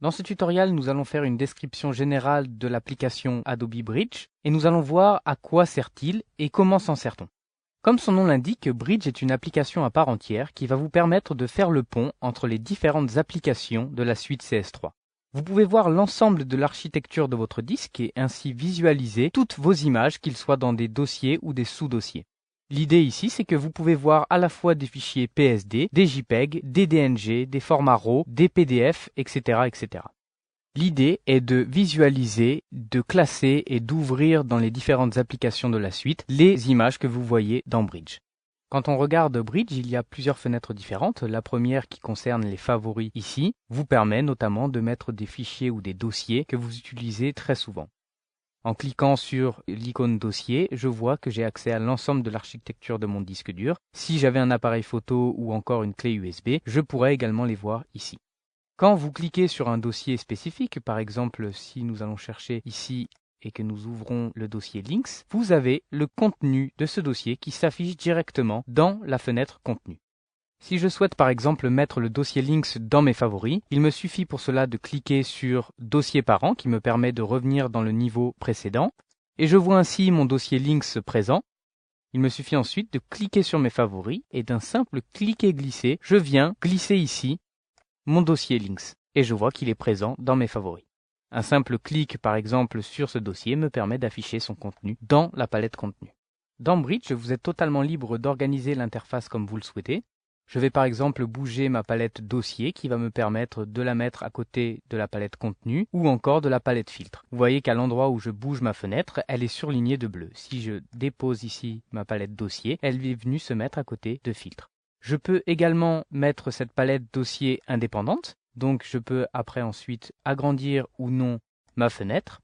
Dans ce tutoriel, nous allons faire une description générale de l'application Adobe Bridge et nous allons voir à quoi sert-il et comment s'en sert-on. Comme son nom l'indique, Bridge est une application à part entière qui va vous permettre de faire le pont entre les différentes applications de la suite CS3. Vous pouvez voir l'ensemble de l'architecture de votre disque et ainsi visualiser toutes vos images, qu'ils soient dans des dossiers ou des sous-dossiers. L'idée ici, c'est que vous pouvez voir à la fois des fichiers PSD, des JPEG, des DNG, des formats RAW, des PDF, etc., etc. L'idée est de visualiser, de classer et d'ouvrir dans les différentes applications de la suite les images que vous voyez dans Bridge. Quand on regarde Bridge, il y a plusieurs fenêtres différentes. La première qui concerne les favoris ici vous permet notamment de mettre des fichiers ou des dossiers que vous utilisez très souvent. En cliquant sur l'icône dossier, je vois que j'ai accès à l'ensemble de l'architecture de mon disque dur. Si j'avais un appareil photo ou encore une clé USB, je pourrais également les voir ici. Quand vous cliquez sur un dossier spécifique, par exemple si nous allons chercher ici et que nous ouvrons le dossier Links, vous avez le contenu de ce dossier qui s'affiche directement dans la fenêtre Contenu. Si je souhaite par exemple mettre le dossier Links dans mes favoris, il me suffit pour cela de cliquer sur Dossier parent qui me permet de revenir dans le niveau précédent et je vois ainsi mon dossier Links présent. Il me suffit ensuite de cliquer sur mes favoris et d'un simple cliquer-glisser, je viens glisser ici mon dossier Links et je vois qu'il est présent dans mes favoris. Un simple clic par exemple sur ce dossier me permet d'afficher son contenu dans la palette contenu. Dans Bridge, vous êtes totalement libre d'organiser l'interface comme vous le souhaitez. Je vais par exemple bouger ma palette dossier qui va me permettre de la mettre à côté de la palette contenu ou encore de la palette filtre. Vous voyez qu'à l'endroit où je bouge ma fenêtre, elle est surlignée de bleu. Si je dépose ici ma palette dossier, elle est venue se mettre à côté de filtre. Je peux également mettre cette palette dossier indépendante, donc je peux après ensuite agrandir ou non ma fenêtre,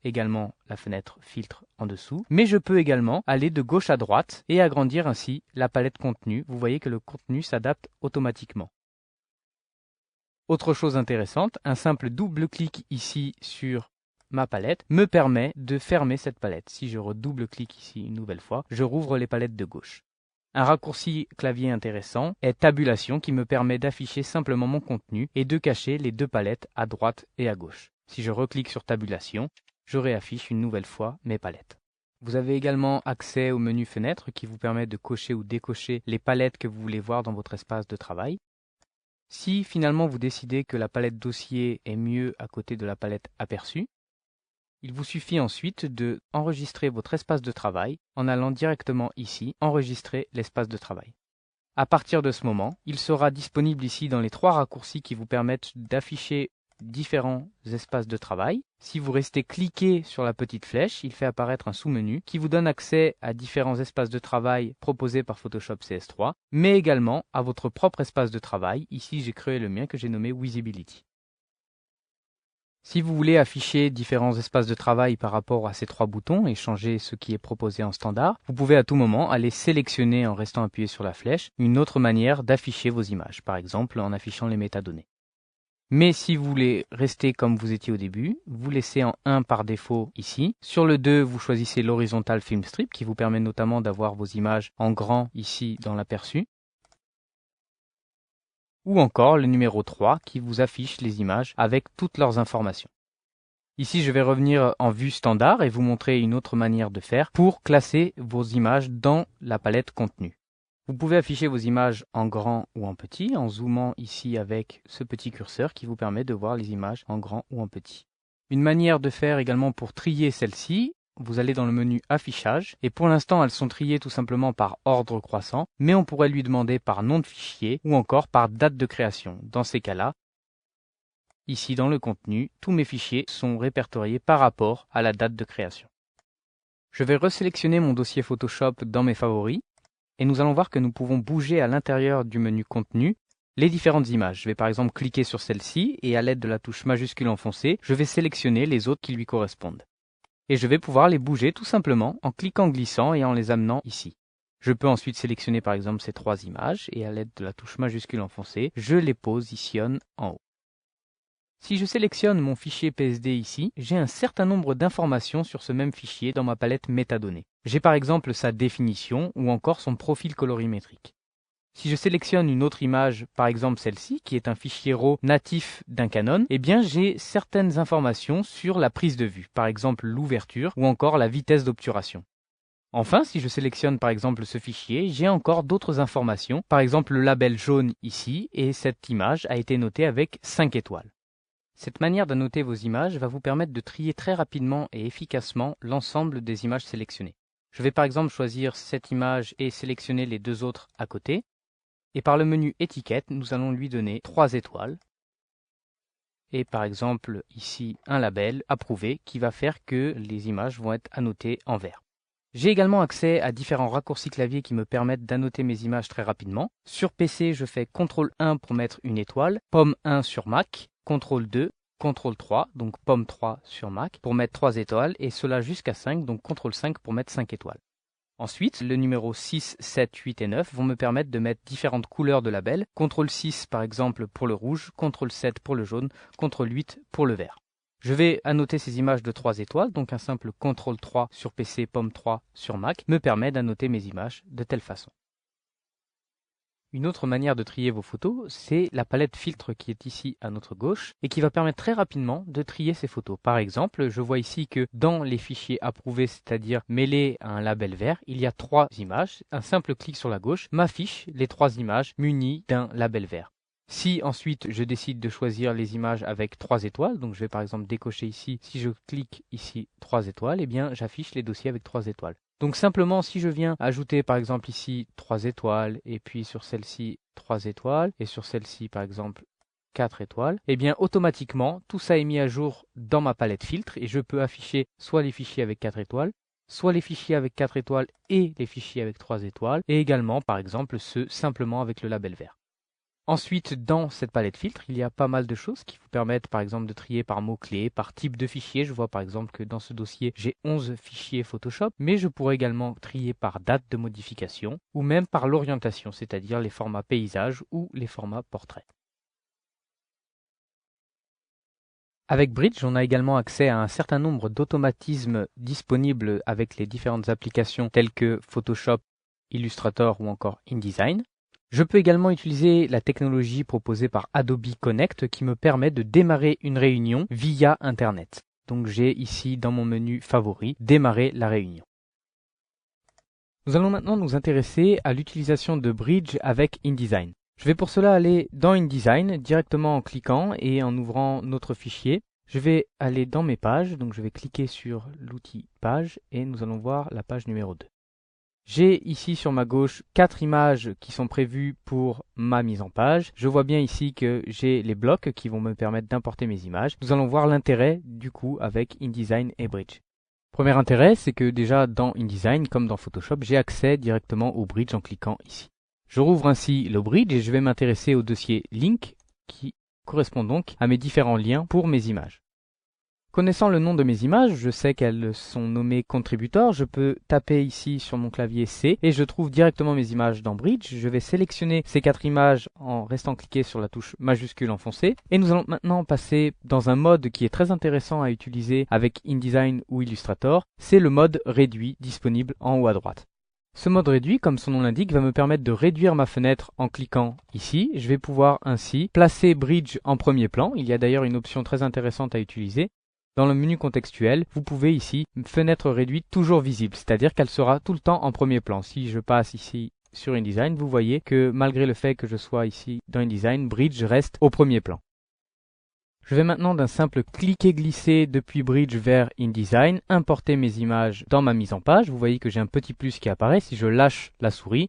également la fenêtre filtre en dessous, mais je peux également aller de gauche à droite et agrandir ainsi la palette contenu. Vous voyez que le contenu s'adapte automatiquement. Autre chose intéressante, un simple double-clic ici sur ma palette me permet de fermer cette palette. Si je redouble-clique ici une nouvelle fois, je rouvre les palettes de gauche. Un raccourci clavier intéressant est tabulation qui me permet d'afficher simplement mon contenu et de cacher les deux palettes à droite et à gauche. Si je reclique sur tabulation, je réaffiche une nouvelle fois mes palettes. Vous avez également accès au menu fenêtre qui vous permet de cocher ou décocher les palettes que vous voulez voir dans votre espace de travail. Si finalement vous décidez que la palette dossier est mieux à côté de la palette aperçu, il vous suffit ensuite de enregistrer votre espace de travail en allant directement ici, enregistrer l'espace de travail. À partir de ce moment, il sera disponible ici dans les trois raccourcis qui vous permettent d'afficher différents espaces de travail. Si vous restez cliqué sur la petite flèche, il fait apparaître un sous-menu qui vous donne accès à différents espaces de travail proposés par Photoshop CS3, mais également à votre propre espace de travail. Ici, j'ai créé le mien que j'ai nommé Visibility. Si vous voulez afficher différents espaces de travail par rapport à ces trois boutons et changer ce qui est proposé en standard, vous pouvez à tout moment aller sélectionner en restant appuyé sur la flèche une autre manière d'afficher vos images, par exemple en affichant les métadonnées. Mais si vous voulez rester comme vous étiez au début, vous laissez en 1 par défaut ici. Sur le 2, vous choisissez l'horizontal film strip qui vous permet notamment d'avoir vos images en grand ici dans l'aperçu. Ou encore le numéro 3 qui vous affiche les images avec toutes leurs informations. Ici, je vais revenir en vue standard et vous montrer une autre manière de faire pour classer vos images dans la palette contenu. Vous pouvez afficher vos images en grand ou en petit en zoomant ici avec ce petit curseur qui vous permet de voir les images en grand ou en petit. Une manière de faire également pour trier celles-ci, vous allez dans le menu affichage et pour l'instant elles sont triées tout simplement par ordre croissant, mais on pourrait lui demander par nom de fichier ou encore par date de création. Dans ces cas-là, ici dans le contenu, tous mes fichiers sont répertoriés par rapport à la date de création. Je vais resélectionner mon dossier Photoshop dans mes favoris et nous allons voir que nous pouvons bouger à l'intérieur du menu contenu les différentes images. Je vais par exemple cliquer sur celle-ci et à l'aide de la touche majuscule enfoncée, je vais sélectionner les autres qui lui correspondent. Et je vais pouvoir les bouger tout simplement en cliquant glissant et en les amenant ici. Je peux ensuite sélectionner par exemple ces trois images et à l'aide de la touche majuscule enfoncée, je les positionne en haut. Si je sélectionne mon fichier PSD ici, j'ai un certain nombre d'informations sur ce même fichier dans ma palette métadonnées. J'ai par exemple sa définition ou encore son profil colorimétrique. Si je sélectionne une autre image, par exemple celle-ci, qui est un fichier RAW natif d'un Canon, eh bien j'ai certaines informations sur la prise de vue, par exemple l'ouverture ou encore la vitesse d'obturation. Enfin, si je sélectionne par exemple ce fichier, j'ai encore d'autres informations, par exemple le label jaune ici, et cette image a été notée avec 5 étoiles. Cette manière d'annoter vos images va vous permettre de trier très rapidement et efficacement l'ensemble des images sélectionnées. Je vais par exemple choisir cette image et sélectionner les deux autres à côté. Et par le menu étiquette, nous allons lui donner 3 étoiles. Et par exemple, ici, un label approuvé qui va faire que les images vont être annotées en vert. J'ai également accès à différents raccourcis clavier qui me permettent d'annoter mes images très rapidement. Sur PC, je fais CTRL 1 pour mettre une étoile, pomme 1 sur Mac, CTRL 2, CTRL 3, donc pomme 3 sur Mac, pour mettre 3 étoiles, et cela jusqu'à 5, donc CTRL 5 pour mettre 5 étoiles. Ensuite, le numéro 6, 7, 8 et 9 vont me permettre de mettre différentes couleurs de label. CTRL 6 par exemple pour le rouge, CTRL 7 pour le jaune, CTRL 8 pour le vert. Je vais annoter ces images de 3 étoiles, donc un simple CTRL 3 sur PC, pomme 3 sur Mac me permet d'annoter mes images de telle façon. Une autre manière de trier vos photos, c'est la palette filtre qui est ici à notre gauche et qui va permettre très rapidement de trier ces photos. Par exemple, je vois ici que dans les fichiers approuvés, c'est-à-dire mêlés à un label vert, il y a 3 images. Un simple clic sur la gauche m'affiche les 3 images munies d'un label vert. Si ensuite je décide de choisir les images avec 3 étoiles, donc je vais par exemple décocher ici, si je clique ici 3 étoiles, eh bien j'affiche les dossiers avec 3 étoiles. Donc simplement si je viens ajouter par exemple ici 3 étoiles et puis sur celle-ci 3 étoiles et sur celle-ci par exemple 4 étoiles, eh bien automatiquement tout ça est mis à jour dans ma palette filtre et je peux afficher soit les fichiers avec 4 étoiles, soit les fichiers avec 4 étoiles et les fichiers avec 3 étoiles et également par exemple ceux simplement avec le label vert. Ensuite, dans cette palette filtre, il y a pas mal de choses qui vous permettent par exemple de trier par mots-clés, par type de fichier. Je vois par exemple que dans ce dossier, j'ai 11 fichiers Photoshop, mais je pourrais également trier par date de modification ou même par l'orientation, c'est-à-dire les formats paysage ou les formats portrait. Avec Bridge, on a également accès à un certain nombre d'automatismes disponibles avec les différentes applications telles que Photoshop, Illustrator ou encore InDesign. Je peux également utiliser la technologie proposée par Adobe Connect qui me permet de démarrer une réunion via Internet. Donc j'ai ici dans mon menu favori, démarrer la réunion. Nous allons maintenant nous intéresser à l'utilisation de Bridge avec InDesign. Je vais pour cela aller dans InDesign directement en cliquant et en ouvrant notre fichier. Je vais aller dans mes pages, donc je vais cliquer sur l'outil page et nous allons voir la page numéro 2. J'ai ici sur ma gauche 4 images qui sont prévues pour ma mise en page. Je vois bien ici que j'ai les blocs qui vont me permettre d'importer mes images. Nous allons voir l'intérêt du coup avec InDesign et Bridge. Premier intérêt, c'est que déjà dans InDesign comme dans Photoshop, j'ai accès directement au Bridge en cliquant ici. Je rouvre ainsi le Bridge et je vais m'intéresser au dossier Link qui correspond donc à mes différents liens pour mes images. Connaissant le nom de mes images, je sais qu'elles sont nommées contributeurs. Je peux taper ici sur mon clavier C et je trouve directement mes images dans Bridge. Je vais sélectionner ces 4 images en restant cliqué sur la touche majuscule enfoncée. Et nous allons maintenant passer dans un mode qui est très intéressant à utiliser avec InDesign ou Illustrator. C'est le mode réduit disponible en haut à droite. Ce mode réduit, comme son nom l'indique, va me permettre de réduire ma fenêtre en cliquant ici. Je vais pouvoir ainsi placer Bridge en premier plan. Il y a d'ailleurs une option très intéressante à utiliser. Dans le menu contextuel, vous pouvez ici, fenêtre réduite toujours visible, c'est-à-dire qu'elle sera tout le temps en premier plan. Si je passe ici sur InDesign, vous voyez que malgré le fait que je sois ici dans InDesign, Bridge reste au premier plan. Je vais maintenant d'un simple cliquer-glisser depuis Bridge vers InDesign, importer mes images dans ma mise en page. Vous voyez que j'ai un petit plus qui apparaît. Si je lâche la souris,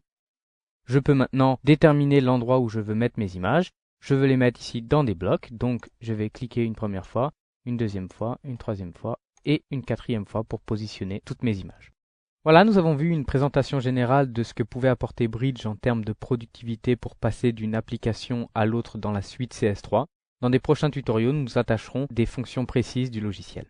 je peux maintenant déterminer l'endroit où je veux mettre mes images. Je veux les mettre ici dans des blocs, donc je vais cliquer une première fois, une deuxième fois, une troisième fois et une quatrième fois pour positionner toutes mes images. Voilà, nous avons vu une présentation générale de ce que pouvait apporter Bridge en termes de productivité pour passer d'une application à l'autre dans la suite CS3. Dans des prochains tutoriels, nous nous attacherons des fonctions précises du logiciel.